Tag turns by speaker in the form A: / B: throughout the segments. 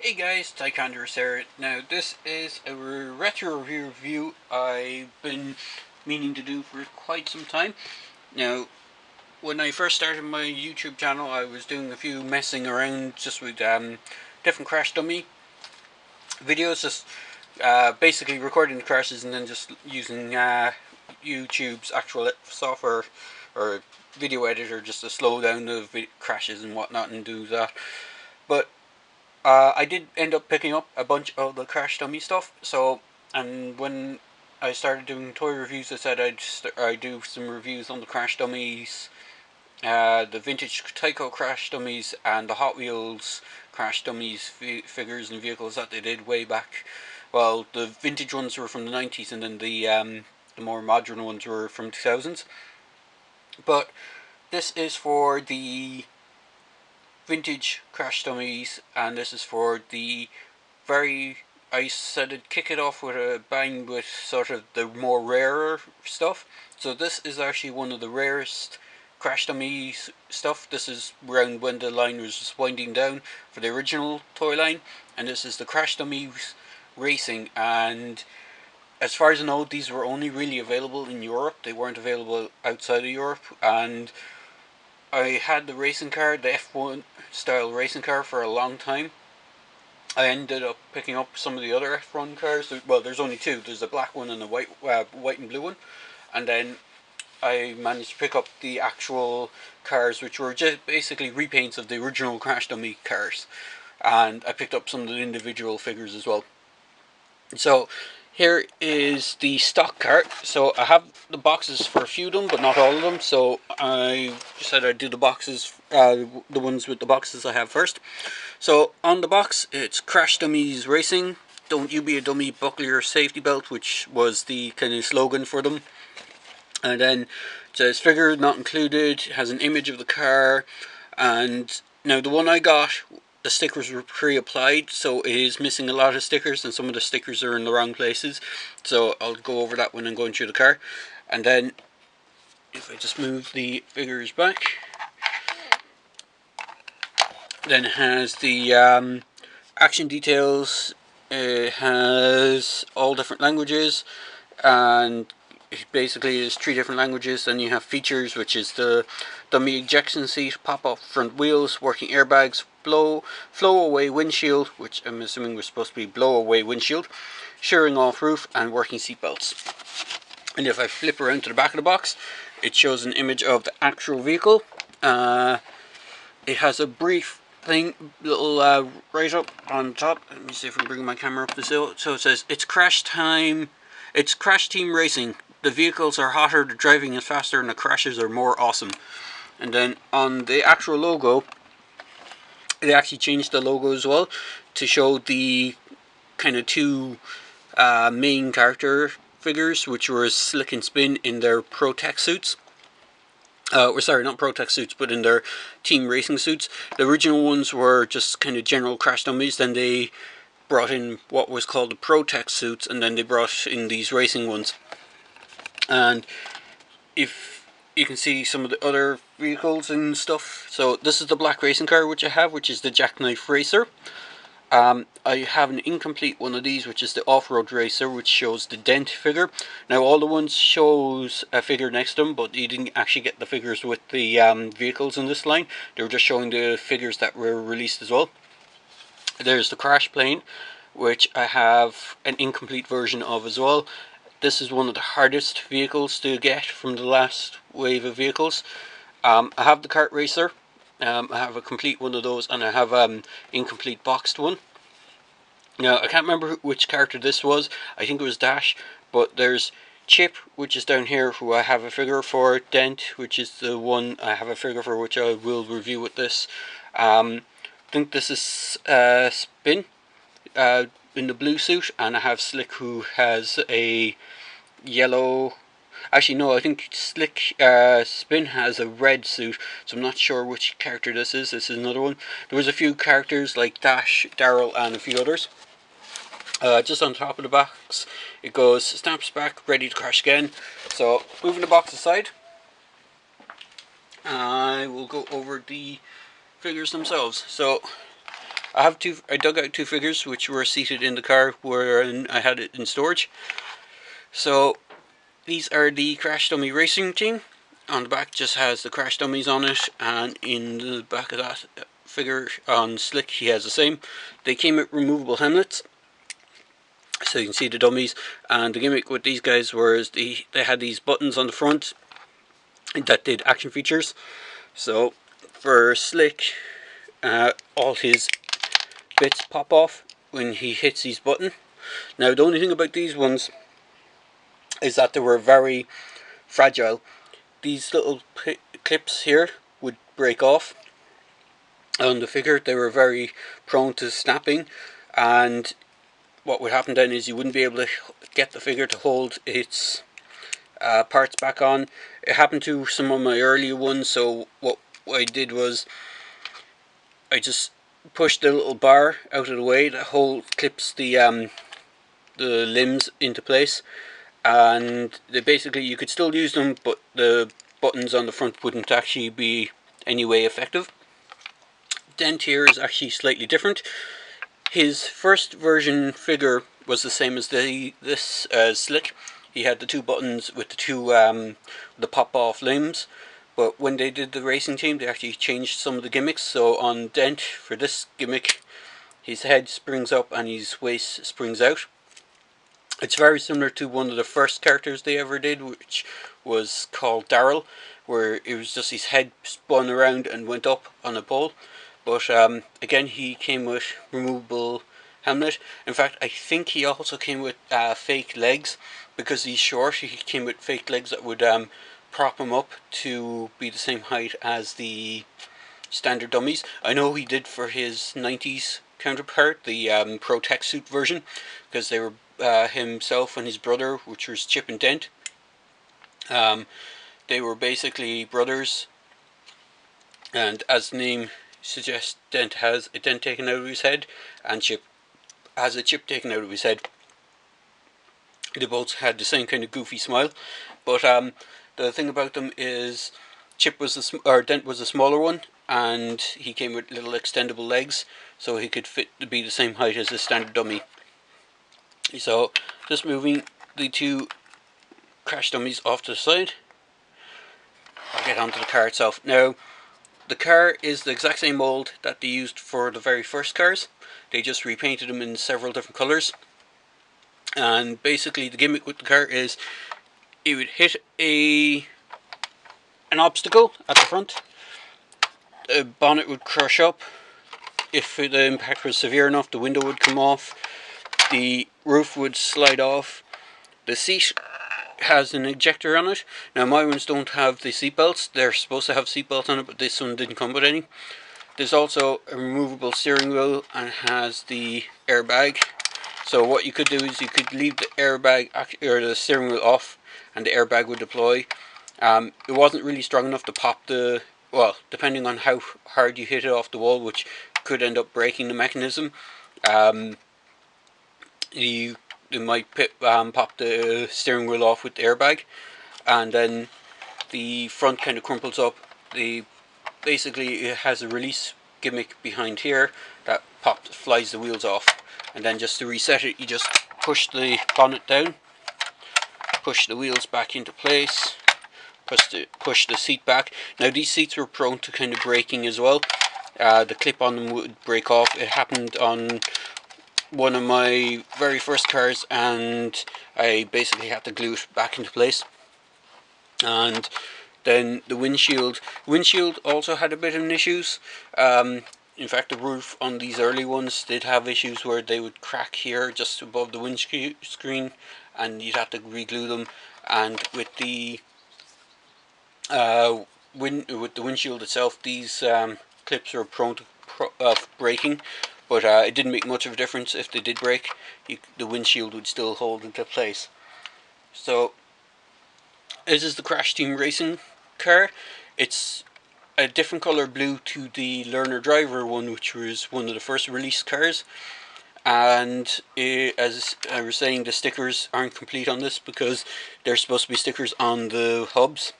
A: Hey guys, Tyco Racer. Now this is a retro review I've been meaning to do for quite some time. Now, when I first started my YouTube channel, I was doing a few messing around just with different crash dummy videos, just basically recording the crashes and then just using YouTube's actual software or video editor just to slow down the crashes and whatnot and do that. But I did end up picking up a bunch of the Crash Dummy stuff. And when I started doing toy reviews, I said I'd do some reviews on the Crash Dummies, the vintage Tyco Crash Dummies, and the Hot Wheels Crash Dummies figures and vehicles that they did way back. Well, the vintage ones were from the 90s, and then the more modern ones were from 2000s. But this is for the vintage Crash Dummies, and this is for the I said I'd kick it off with a bang with sort of the more rarer stuff. So this is actually one of the rarest Crash Dummies stuff. This is around when the line was just winding down for the original toy line, and this is the Crash Dummies Racing. And as far as I know, these were only really available in Europe. They weren't available outside of Europe, and I had the racing car, the F1 style racing car, for a long time. I ended up picking up some of the other F1 cars. Well, there's only two. There's a black one and a white and blue one. And then I managed to pick up the actual cars, which were just basically repaints of the original Crash Dummy cars. And I picked up some of the individual figures as well. So here is the stock cart. So I have the boxes for a few of them, but not all of them. So I said I'd do the boxes, the ones with the boxes I have first. So on the box, it's Crash Dummies Racing. Don't you be a dummy, buckle your safety belt, which was the kind of slogan for them. And then it says figure not included, has an image of the car. And now the one I got, the stickers were pre-applied, so it is missing a lot of stickers, and some of the stickers are in the wrong places. So I'll go over that when I'm going through the car. And then if I just move the figures back, then it has the action details. It has all different languages, and basically there's 3 different languages. Then you have features, which is the dummy ejection seat, pop-up front wheels, working airbags, flow away windshield, which I'm assuming was supposed to be blow away windshield, shearing off roof, and working seat belts. And if I flip around to the back of the box, it shows an image of the actual vehicle. It has a brief little write up on top. Let me see if I can bring my camera up to so it says it's Crash Team Racing. The vehicles are hotter, the driving is faster, and the crashes are more awesome. And then on the actual logo, they actually changed the logo as well to show the kind of 2 main character figures, which were Slick and Spin in their Pro Tech suits. Sorry, not Pro Tech suits, but in their team racing suits. The original ones were just kind of general Crash Dummies. Then they brought in what was called the Pro Tech suits, and then they brought in these racing ones. And if you can see some of the other vehicles and stuff. So this is the black racing car which I have, which is the Jackknife Racer. I have an incomplete one of these, which is the Off-Road Racer, which shows the Dent figure. Now all the ones shows a figure next to them, but you didn't actually get the figures with the vehicles in this line. They were just showing the figures that were released as well. There's the Crash plane, which I have an incomplete version of as well. This is one of the hardest vehicles to get from the last wave of vehicles. I have the Kart Racer. I have a complete one of those, and I have incomplete boxed one. Now I can't remember which character this was. I think it was Dash, but there's Chip, which is down here, who I have a figure for. Dent, which is the one I have a figure for, which I will review with this. I think this is Spin in the blue suit, and I have Slick, who has a yellow. Actually, no, I think Slick Spin has a red suit, so I'm not sure which character this is. This is another one. There was a few characters like Dash, Daryl, and a few others. Just on top of the box, it goes snaps back, ready to crash again. So, moving the box aside, I will go over the figures themselves. So, I dug out two figures which were seated in the car where I had it in storage. So these are the Crash Dummy Racing Team. On the back just has the Crash Dummies on it, and in the back of that figure on Slick, he has the same. They came with removable helmets, so you can see the dummies. And the gimmick with these guys was they had these buttons on the front that did action features. So for Slick, all his bits pop off when he hits these buttons. Now the only thing about these ones is that they were very fragile. These little clips here would break off on the figure. They were very prone to snapping, and what would happen then is you wouldn't be able to get the figure to hold its parts back on. It happened to some of my earlier ones, so what I did was I just pushed the little bar out of the way that clips the limbs into place, and they basically, you could still use them, but the buttons on the front wouldn't actually be any way effective. Dent here is actually slightly different. His first version figure was the same as this Slick. He had the two buttons with the two the pop off limbs, but when they did the racing team, they actually changed some of the gimmicks. So on Dent, for this gimmick, his head springs up and his waist springs out. It's very similar to one of the first characters they ever did, which was called Daryl, where it was just his head spun around and went up on a pole. But again, he came with removable helmet. In fact, I think he also came with fake legs, because he's short. He came with fake legs that would prop him up to be the same height as the standard dummies. I know he did for his 90s counterpart, the Pro Tech Suit version, because they were himself and his brother, which was Chip and Dent. They were basically brothers, and as the name suggests, Dent has a dent taken out of his head, and Chip has a chip taken out of his head. They both had the same kind of goofy smile, but the thing about them is Dent was the smaller one, and he came with little extendable legs, so he could fit to be the same height as a standard dummy. So just moving the two Crash dummies off to the side, I'll get onto the car itself. Now, the car is the exact same mold that they used for the very first cars. They just repainted them in several different colours. And basically the gimmick with the car is it would hit an obstacle at the front. The bonnet would crush up. If the impact was severe enough, the window would come off. The roof would slide off. The seat has an ejector on it. Now my ones don't have the seat belts. They're supposed to have seat belts on it, but this one didn't come with any. There's also a removable steering wheel and has the airbag. So what you could do is you could leave the airbag or the steering wheel off, and the airbag would deploy. It wasn't really strong enough to pop the, well, depending on how hard you hit it off the wall, which could end up breaking the mechanism. You might pop the steering wheel off with the airbag, and then the front kind of crumples up. Basically it has a release gimmick behind here that flies the wheels off, and then just to reset it, you just push the bonnet down, push the wheels back into place, push the seat back. Now these seats were prone to kind of breaking as well. The clip on them would break off. It happened on one of my very first cars, and I basically had to glue it back into place. And then the windshield also had a bit of issues. In fact, the roof on these early ones did have issues where they would crack here just above the windscreen, and you'd have to re-glue them. And with the windshield itself, these clips were prone to breaking, but it didn't make much of a difference. If they did break, the windshield would still hold into place. So this is the Crash Team Racing car. It's a different colour blue to the Learner Driver one, which was one of the first release cars. And as I was saying, the stickers aren't complete on this because they're supposed to be stickers on the hubs,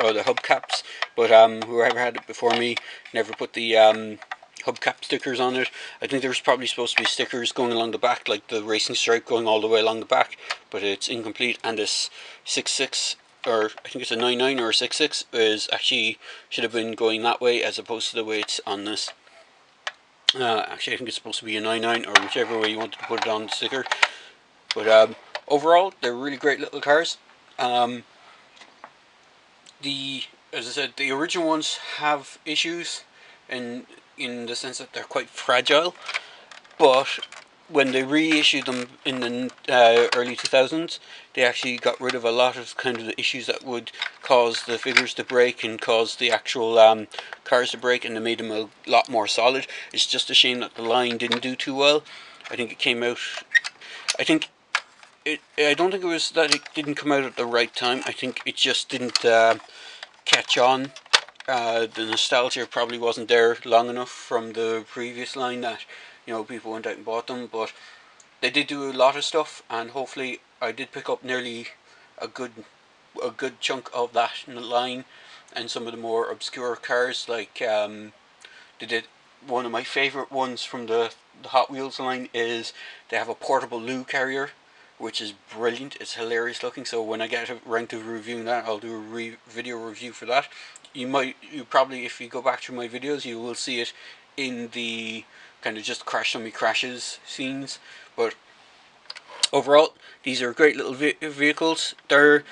A: or the hubcaps, but whoever had it before me never put the hubcap stickers on it. I think there's probably supposed to be stickers going along the back, like the racing stripe going all the way along the back, but it's incomplete. And this 66, or I think it's a 99 or a 66, is actually should have been going that way as opposed to the way it's on this. Actually, I think it's supposed to be a 99, or whichever way you wanted to put it on the sticker. But overall, they're really great little cars. As I said, the original ones have issues in the sense that they're quite fragile, but when they reissued them in the early 2000s, they actually got rid of a lot of kind of the issues that would cause the figures to break and cause the actual cars to break, and they made them a lot more solid. It's just a shame that the line didn't do too well. I think it came out, I don't think it was that it didn't come out at the right time. I think it just didn't catch on. The nostalgia probably wasn't there long enough from the previous line that, you know, people went out and bought them. But they did do a lot of stuff, and hopefully I did pick up nearly a good chunk of that line, and some of the more obscure cars, like they did. One of my favourite ones from the Hot Wheels line is they have a portable loo carrier, which is brilliant. It's hilarious looking. So when I get around to reviewing that, I'll do a video review for that. You probably, if you go back through my videos, you will see it in the kind of just Crash Dummy Crashes scenes. But overall, these are great little vehicles. They're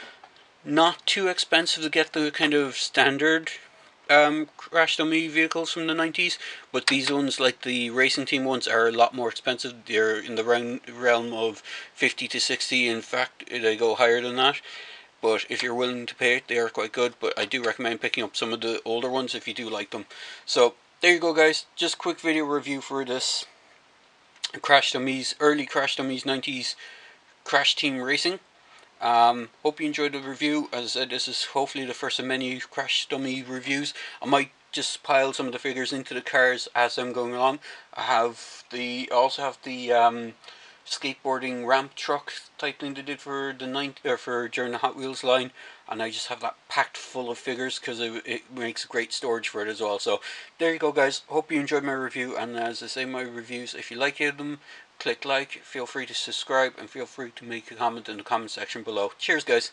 A: not too expensive to get the kind of standard Crash Dummy vehicles from the 90s, but these ones, like the racing team ones, are a lot more expensive. They're in the realm of 50 to 60. In fact, they go higher than that. But if you're willing to pay it, they are quite good. But I do recommend picking up some of the older ones if you do like them. So there you go, guys. Just quick video review for this Crash Dummies, early Crash Dummies 90s Crash Team Racing. Hope you enjoyed the review. As I said, this is hopefully the first of many Crash Dummy reviews. I might just pile some of the figures into the cars as I'm going along. I also have the skateboarding ramp truck type thing they did for the during the Hot Wheels line, and I just have that packed full of figures because it makes great storage for it as well. So there you go, guys. Hope you enjoyed my review, and as I say, my reviews, if you like them, click like, feel free to subscribe, and feel free to make a comment in the comment section below. Cheers, guys.